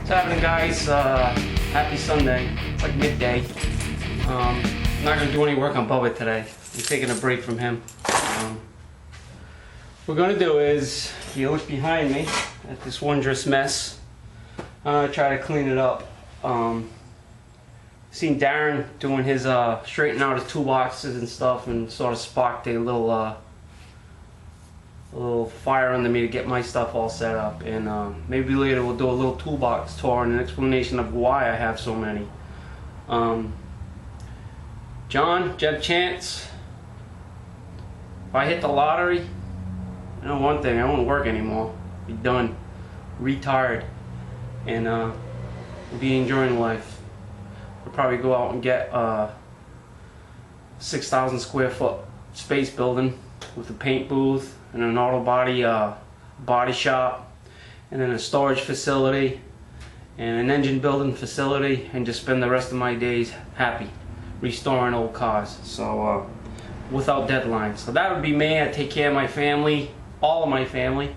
What's happening, guys? Happy Sunday. It's like midday. I'm not going to do any work on Bubba today. I'm taking a break from him. What we're going to do is, you look behind me at this wondrous mess. I'm going to try to clean it up. Seen Darren doing his straightening out his toolboxes and stuff, and sort of sparked a little fire under me to get my stuff all set up. And maybe later we'll do a little toolbox tour and an explanation of why I have so many. John, Jeb Chance, if I hit the lottery, I know one thing, I won't work anymore. Be done. Retired. And be enjoying life. We'll probably go out and get a 6,000 square foot space building with a paint booth and an auto body shop, and then a storage facility and an engine building facility, and just spend the rest of my days happy restoring old cars. So without deadlines. So that would be me. I take care of my family, all of my family,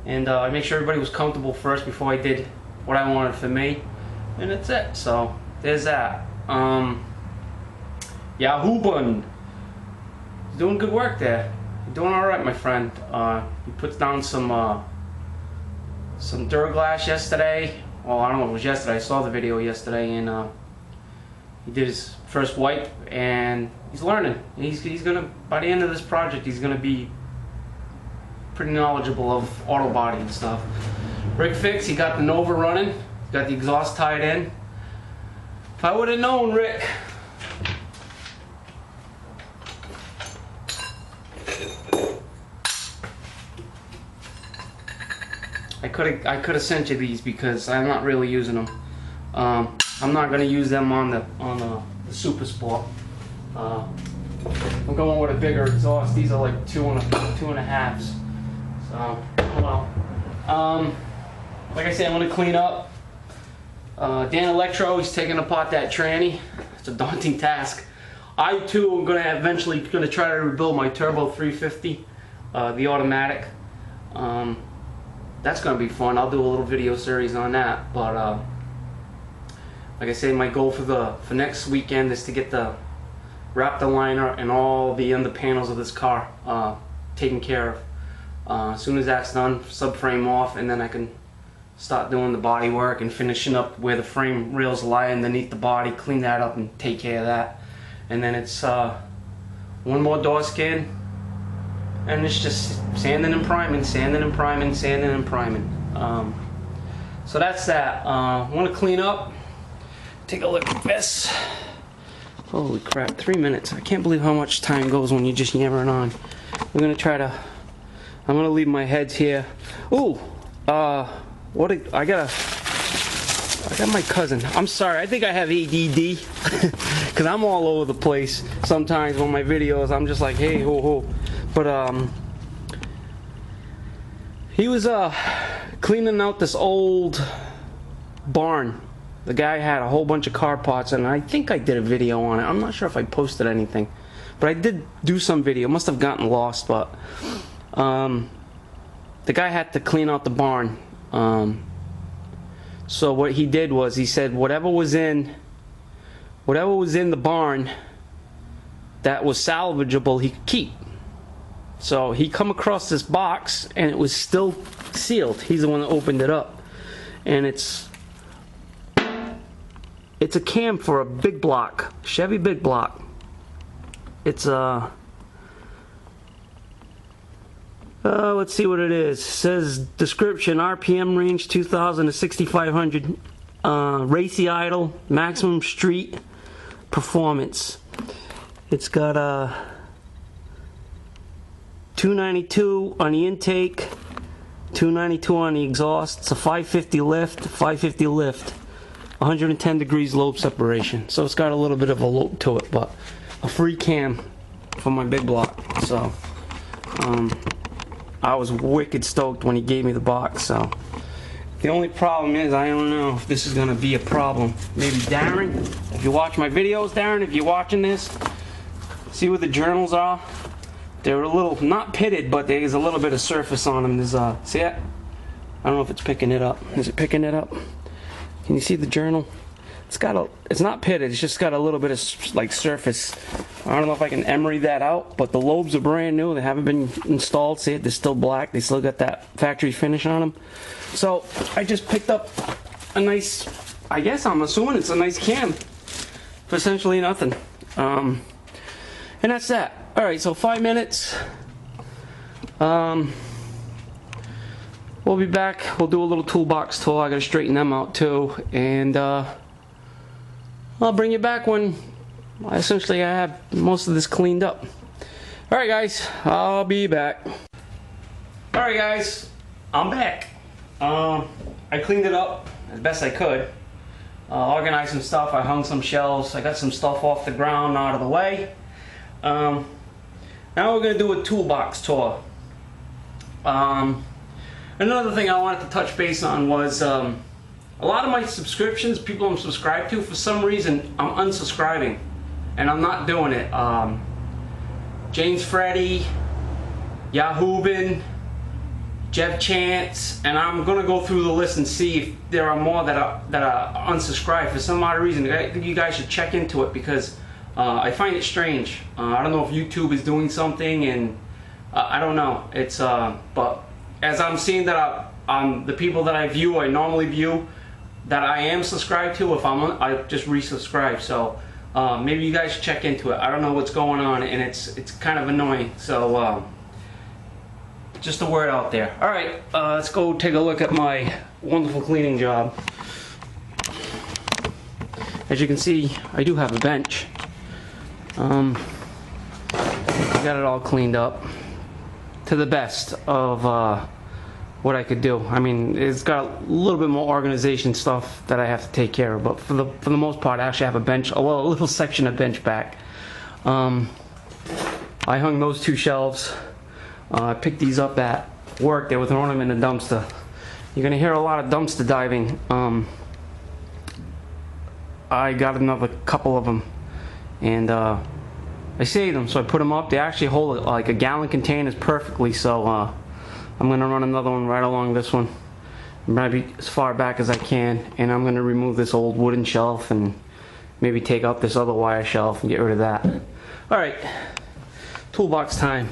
and I make sure everybody was comfortable first before I did what I wanted for me, and that's it. So there's that. Yahoo Bun, doing good work there. You're doing all right, my friend. He puts down some Duraglass yesterday. Well, I don't know if it was yesterday. I saw the video yesterday, and he did his first wipe, and he's learning. He's gonna, by the end of this project, he's gonna be pretty knowledgeable of auto body and stuff. Rig fix, he got the Nova running. Got the exhaust tied in. If I would have known, Rick. I could have sent you these because I'm not really using them. I'm not going to use them on the Super Sport. I'm going with a bigger exhaust. These are like two and a halves. So, oh well. Like I said, I'm going to clean up. Dan Electro, he's taking apart that tranny. It's a daunting task. I too am going to eventually try to rebuild my Turbo 350, the automatic. That's going to be fun. I'll do a little video series on that. But like I say, my goal for next weekend is to get the wrap the liner and all the under panels of this car taken care of. As soon as that's done, subframe off, and then I can start doing the body work and finishing up where the frame rails lie underneath the body, clean that up and take care of that. And then it's one more door skin, and it's just sanding and priming, sanding and priming, sanding and priming. So that's that. I want to clean up. Take a look at this. Holy crap, 3 minutes. I can't believe how much time goes when you're just yammering on. We're going to try to, I'm going to leave my heads here. Ooh, I got my cousin. I'm sorry, I think I have ADD because I'm all over the place sometimes on my videos. I'm just like, hey, ho, ho. But he was cleaning out this old barn. The guy had a whole bunch of car parts, and I think I did a video on it. I'm not sure if I posted anything, but I did do some video. Must have gotten lost, but the guy had to clean out the barn. So what he did was, he said whatever was in the barn that was salvageable, he could keep. So he come across this box, and it was still sealed. He's the one that opened it up, and it's a cam for a big block, Chevy big block. It's let's see what it is. It says description: RPM range 2,000 to 6,500, racy idle, maximum street performance. It's got 292 on the intake, 292 on the exhaust. It's a 550 lift, 110 degrees lobe separation. So it's got a little bit of a lope to it, but a free cam for my big block. So I was wicked stoked when he gave me the box. So the only problem is, I don't know if this is gonna be a problem. Maybe Darren, if you watch my videos, Darren, if you're watching this, see where the journals are? They're a little, not pitted, but there's a little bit of surface on them. There's see it? I don't know if it's picking it up. Is it picking it up? Can you see the journal? It's not pitted, it's just got a little bit of like surface. I don't know if I can emery that out, but the lobes are brand new. They haven't been installed. See it? They're still black. They still got that factory finish on them. So I just picked up a nice, I guess I'm assuming it's a nice cam for essentially nothing. And that's that. All right, so 5 minutes. We'll be back. We'll do a little toolbox tour. I gotta straighten them out too, and I'll bring you back when essentially I have most of this cleaned up. All right, guys, I'll be back. All right, guys, I'm back. I cleaned it up as best I could. Organized some stuff. I hung some shelves. I got some stuff off the ground out of the way. Now we're gonna do a toolbox tour. Another thing I wanted to touch base on was a lot of my subscriptions, people I'm subscribed to, for some reason I'm unsubscribing, and I'm not doing it. James Freddy, Yahoobin, Jeff Chance, and I'm gonna go through the list and see if there are more that are unsubscribed for some odd reason. I think you guys should check into it, because I find it strange. I don't know if YouTube is doing something, and I don't know. It's but as I'm seeing that the people that I normally view, that I am subscribed to, if I just resubscribe. So maybe you guys should check into it. I don't know what's going on, and it's kind of annoying. So just a word out there. All right, let's go take a look at my wonderful cleaning job. As you can see, I do have a bench. I got it all cleaned up to the best of what I could do. I mean, it's got a little bit more organization stuff that I have to take care of, but for the most part, I actually have a bench, well, a little section of bench back. I hung those 2 shelves. I picked these up at work. They were throwing them in the dumpster. You're gonna hear a lot of dumpster diving. I got another couple of them, and I saved them, so I put them up. They actually hold like a gallon containers perfectly, so I'm gonna run another one right along this one, maybe as far back as I can, and I'm gonna remove this old wooden shelf and maybe take out this other wire shelf and get rid of that. All right, toolbox time.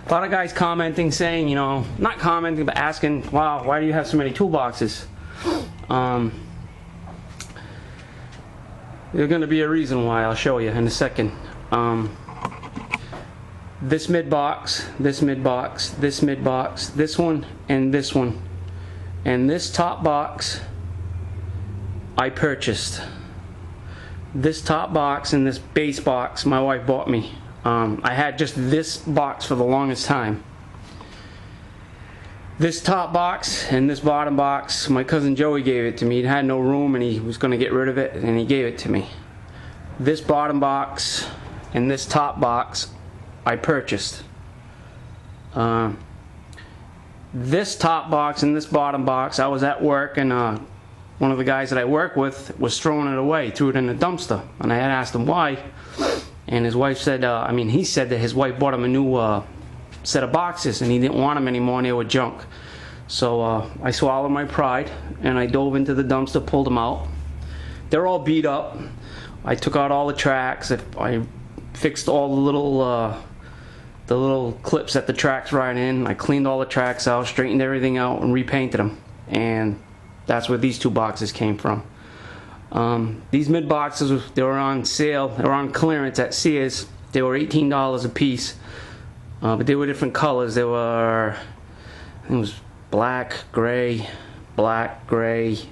A lot of guys commenting, saying, you know, not commenting, but asking, wow, why do you have so many toolboxes? There's going to be a reason why. I'll show you in a second. This mid box, this mid box, this mid box, this one, and this one. And this top box, I purchased. This top box and this base box, my wife bought me. I had just this box for the longest time. This top box and this bottom box, my cousin Joey gave it to me. It had no room and he was going to get rid of it, and he gave it to me. This bottom box and this top box, I purchased. This top box and this bottom box, I was at work, and one of the guys that I work with was throwing it away, threw it in the dumpster, and I had asked him why. And his wife said, he said that his wife bought him a new set of boxes, and he didn't want them anymore, and they were junk. So I swallowed my pride, and I dove into the dumpster, pulled them out. They're all beat up. I took out all the tracks. I fixed all the little clips that the tracks ride in. I cleaned all the tracks out, straightened everything out, and repainted them. And that's where these 2 boxes came from. These mid boxes, they were on sale. They were on clearance at Sears. They were $18 a piece, but they were different colors. They were, I think it was black, gray. It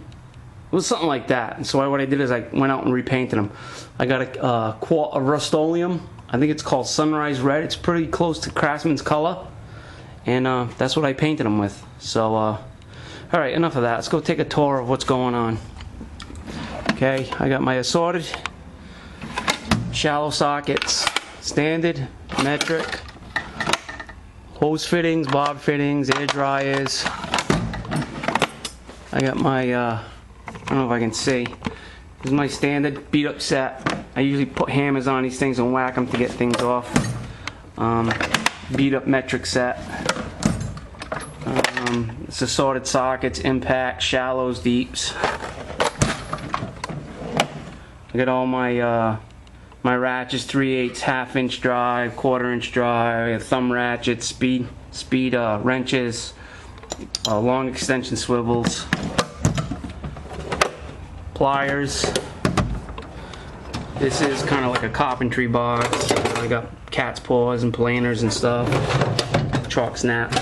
was something like that. And so what I did is I went out and repainted them. I got a quart of Rust-Oleum. I think it's called Sunrise Red. It's pretty close to Craftsman's color, and that's what I painted them with. So, all right, enough of that. Let's go take a tour of what's going on. Okay, I got my assorted shallow sockets, standard, metric, hose fittings, bob fittings, air dryers. I got my, I don't know if I can see, this is my standard beat up set. I usually put hammers on these things and whack them to get things off. Beat up metric set. It's assorted sockets, impact, shallows, deeps. I got all my my ratchets, 3/8, half-inch drive, 1/4-inch drive, thumb ratchets, speed wrenches, long extension swivels, pliers. This is kind of like a carpentry box. I got cat's paws and planers and stuff, chalk snaps.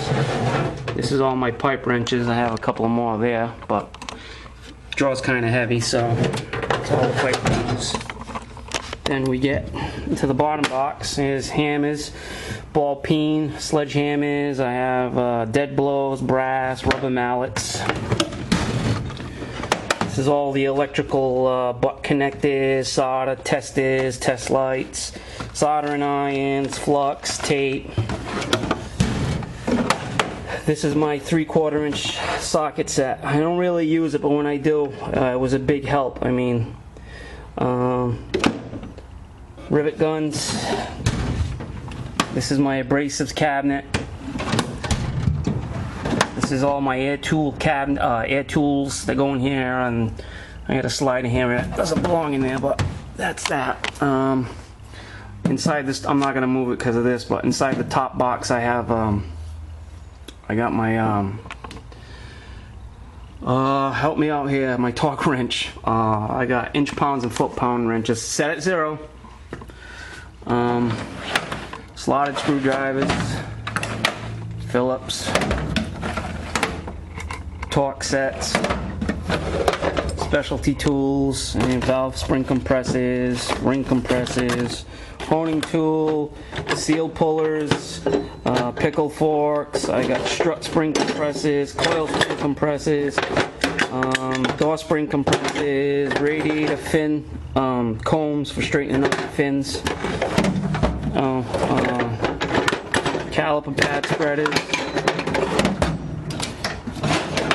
This is all my pipe wrenches. I have a couple more there, but the draw's kind of heavy, so it's all the pipe wrenches. Then we get to the bottom box. There's hammers, ball peen, sledgehammers. I have dead blows, brass, rubber mallets. This is all the electrical butt connectors, solder, testers, test lights, soldering irons, flux, tape. This is my 3/4 inch socket set. I don't really use it, but when I do, it was a big help. I mean, rivet guns. This is my abrasives cabinet. This is all my air tool cabinet, air tools that go in here, and I got a slider hammer that doesn't belong in there, but that's that. Inside this, I'm not gonna move it because of this, but inside the top box I have, I got my, help me out here, my torque wrench. I got inch pounds and foot pound wrenches set at 0. Slotted screwdrivers, Phillips, torque sets, specialty tools, and valve spring compressors, ring compressors, honing tool, seal pullers, pickle forks. I got strut spring compressors, coil spring compressors, door spring compressors, radiator fin combs for straightening up the fins, caliper pad spreaders.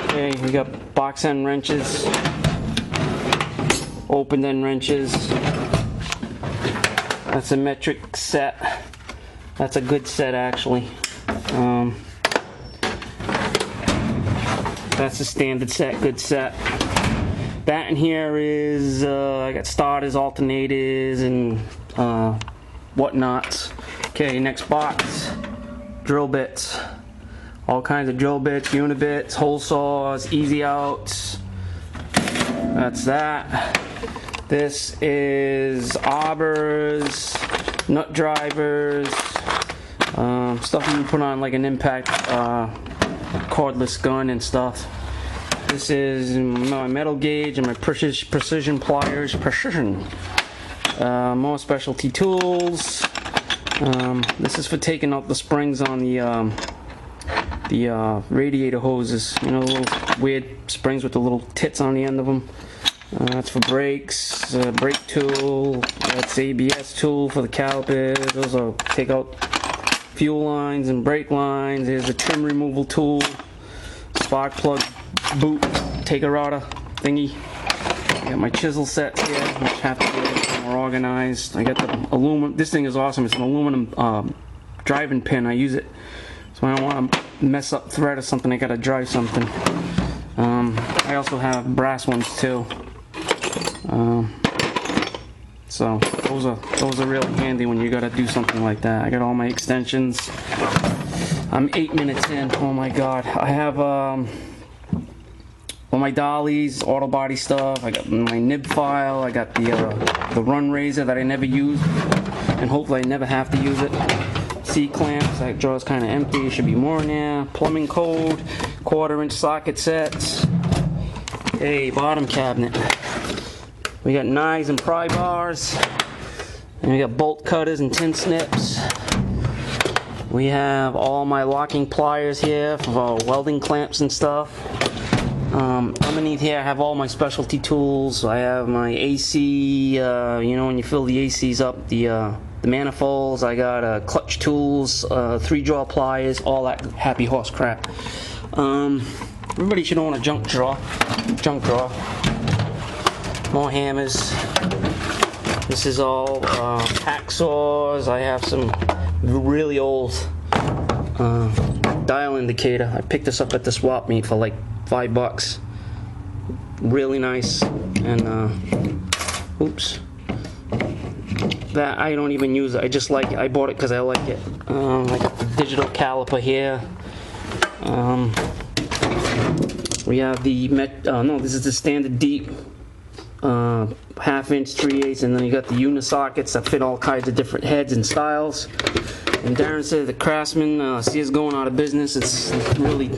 Okay, we got box end wrenches, open end wrenches. That's a metric set. That's a good set, actually. That's a standard set, good set. That in here is, I got starters, alternators, and whatnots. Okay, next box, drill bits. All kinds of drill bits, unibits, hole saws, easy outs. That's that. This is arbors, nut drivers, stuff you can put on like an impact cordless gun and stuff. This is my metal gauge and my precision pliers. More specialty tools. This is for taking out the springs on the radiator hoses. You know, little weird springs with the little tits on the end of them. That's for brakes. Brake tool. That's ABS tool for the calipers. Those will take out fuel lines and brake lines. There's a trim removal tool. Spark plug boot taker router thingy. I got my chisel sets here, which have to be more organized. I got the aluminum. This thing is awesome. It's an aluminum driving pin. I use it so I don't want to mess up thread or something. I gotta drive something. I also have brass ones too. So those are really handy when you gotta do something like that. I got all my extensions. I'm 8 minutes in. Oh my god. I have all my dollies, auto body stuff. I got my nib file. I got the run razor that I never use, and hopefully I never have to use it. C clamps. That drawer's kind of empty. Should be more in there. Plumbing code. 1/4 inch socket sets. Hey, bottom cabinet. We got knives and pry bars. And we got bolt cutters and tin snips. We have all my locking pliers here for welding clamps and stuff. Underneath here I have all my specialty tools. I have my AC, you know, when you fill the ACs up, the manifolds. I got clutch tools, 3-drawer pliers, all that happy horse crap. Everybody should own a junk drawer. More hammers. This is all hacksaws. I have some really old dial indicator. I picked this up at the swap meet for like $5. Really nice. And oops. that I don't even use it. I just like it. I bought it because I like it. I got the digital caliper here. We have the no, this is the standard deep 1/2 inch, 3/8, and then you got the unisockets that fit all kinds of different heads and styles. And Darren said the Craftsman is going out of business. It's really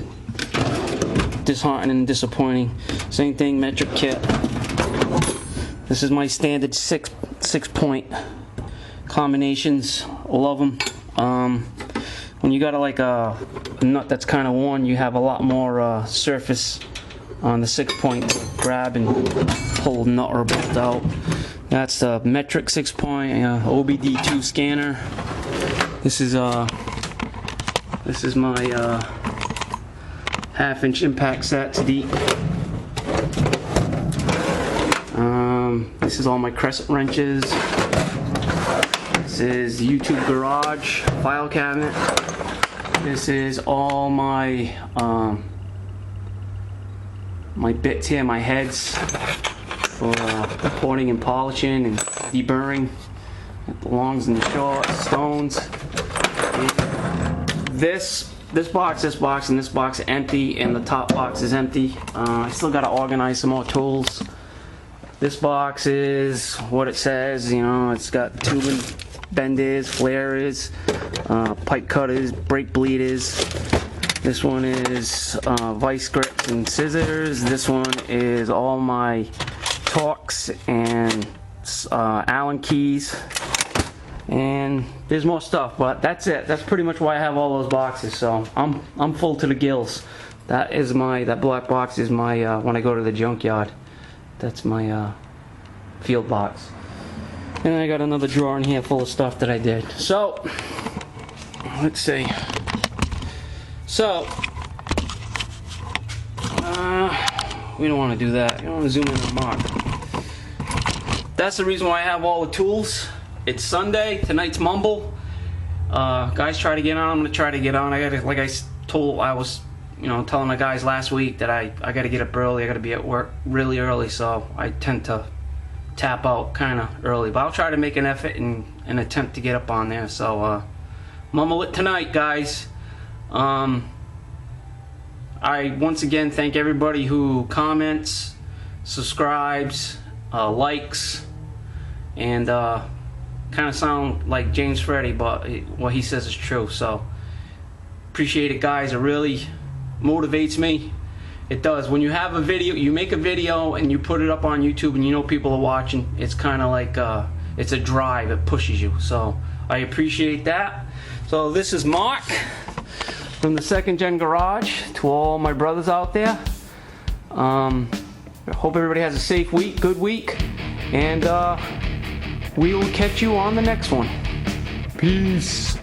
disheartening and disappointing. Same thing, metric kit. This is my standard six point combinations. Love them. When you got like a nut that's kind of worn, you have a lot more surface on the 6 point to grab and pull the nut or bolt out. That's the metric 6 point OBD2 scanner. This is my 1/2 inch impact sets deep. This is all my crescent wrenches. This is the YouTube garage file cabinet. This is all my my bits here, my heads for porting and polishing and deburring. It belongs in the short stones. And this box, and this box are empty, and the top box is empty. I still got to organize some more tools. This box is what it says, you know. It's got tubing benders, flares, pipe cutters, brake bleeders. This one is vice grips and scissors. This one is all my Torx and Allen keys. And there's more stuff, but that's it. That's pretty much why I have all those boxes. So I'm full to the gills. That black box is my when I go to the junkyard. That's my field box. And I got another drawer in here full of stuff that I did. So let's see. So we don't want to do that. You want to zoom in on Mark. That's the reason why I have all the tools. It's Sunday. Tonight's Mumble. Guys, try to get on. I'm gonna try to get on. I gotta, like I was, telling my guys last week that I gotta get up early. I gotta be at work really early, so I tend to tap out kind of early. But I'll try to make an effort and an attempt to get up on there. So Mumble it tonight, guys. I once again thank everybody who comments, subscribes, likes, and kind of sound like James Freddy, but what he says is true. So appreciate it, guys. It really motivates me. It does. When you have a video, you make a video and you put it up on YouTube and you know people are watching, it's kind of like it's a drive. It pushes you. So I appreciate that. So this is Mark from the Second Gen Garage. To all my brothers out there, hope everybody has a safe week, good week, and we will catch you on the next one. Peace.